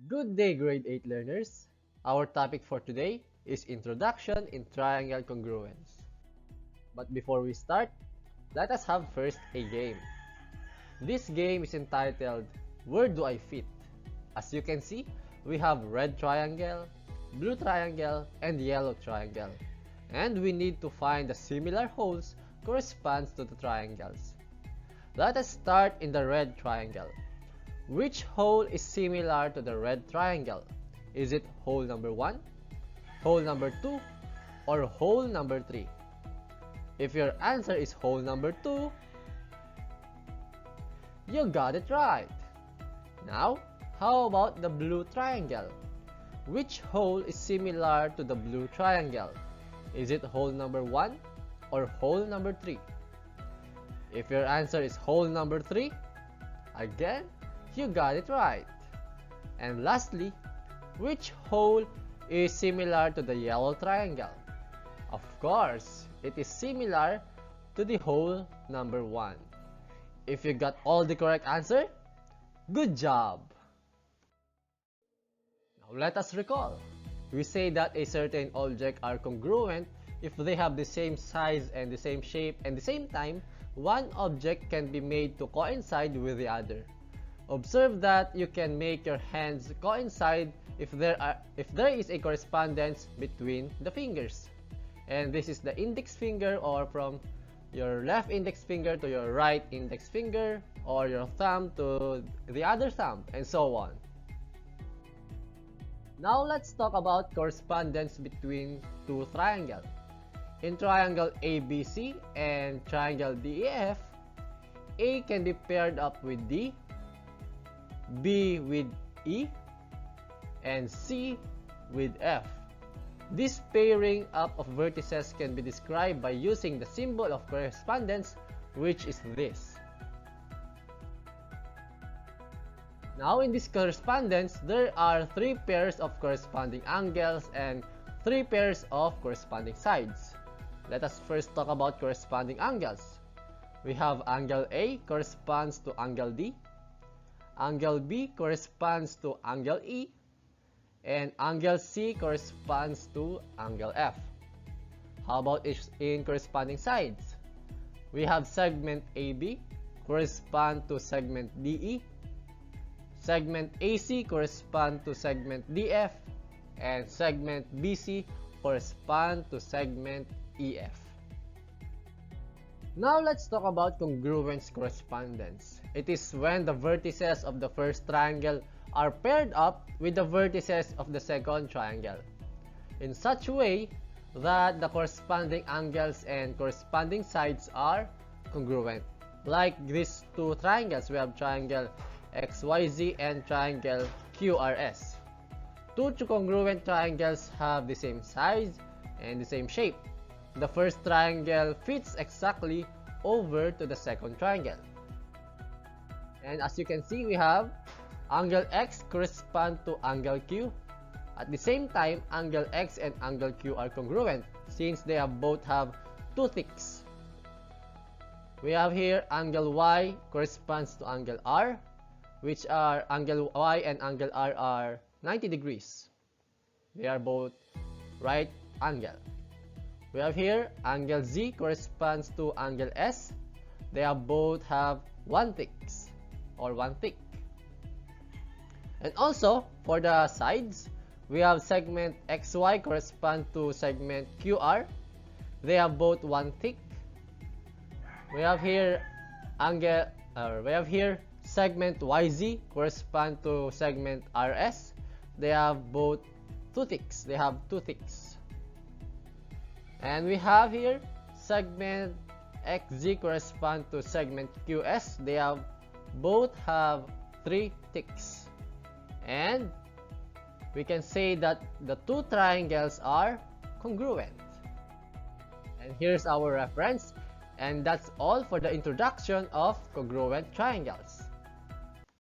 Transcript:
Good day, grade 8 learners. Our topic for today is Introduction in Triangle Congruence. But before we start, let us have first a game. This game is entitled, Where Do I Fit? As you can see, we have red triangle, blue triangle, and yellow triangle. And we need to find the similar holes corresponds to the triangles. Let us start in the red triangle. Which hole is similar to the red triangle? Is it hole number 1, hole number 2, or hole number 3? If your answer is hole number 2, you got it right. Now, how about the blue triangle? Which hole is similar to the blue triangle? Is it hole number 1 or hole number 3? If your answer is hole number 3, again, you got it right. And lastly, which hole is similar to the yellow triangle? Of course, it is similar to the hole number 1. If you got all the correct answer, good job! Now let us recall. We say that a certain object are congruent if they have the same size and the same shape, and the same time, one object can be made to coincide with the other. Observe that you can make your hands coincide if there is a correspondence between the fingers. And this is the index finger, or from your left index finger to your right index finger, or your thumb to the other thumb, and so on. Now let's talk about correspondence between two triangles. In triangle ABC and triangle DEF, A can be paired up with D, B with E, and C with F. This pairing up of vertices can be described by using the symbol of correspondence, which is this. Now in this correspondence, there are 3 pairs of corresponding angles and 3 pairs of corresponding sides. Let us first talk about corresponding angles. We have angle A corresponds to angle D, angle B corresponds to angle E, and angle C corresponds to angle F. How about in corresponding sides? We have segment AB correspond to segment DE, segment AC correspond to segment DF, and segment BC correspond to segment EF. Now let's talk about congruence correspondence. It is when the vertices of the first triangle are paired up with the vertices of the second triangle in such a way that the corresponding angles and corresponding sides are congruent. Like these two triangles, we have triangle XYZ and triangle QRS. Two congruent triangles have the same size and the same shape. The first triangle fits exactly over to the second triangle. And as you can see, we have angle X correspond to angle Q. At the same time, angle X and angle Q are congruent since they both have 2 ticks. We have here angle Y corresponds to angle R, which are angle Y and angle R are 90 degrees. They are both right angle. We have here angle Z corresponds to angle S. They both have 1 ticks or 1 tick. And also for the sides, we have segment XY correspond to segment QR. They have both 1 tick. We have here segment YZ correspond to segment RS. They have both 2 ticks. They have 2 ticks. And we have here segment XZ correspond to segment QS. They both have 3 ticks. And we can say that the 2 triangles are congruent. And here's our reference. And that's all for the introduction of congruent triangles.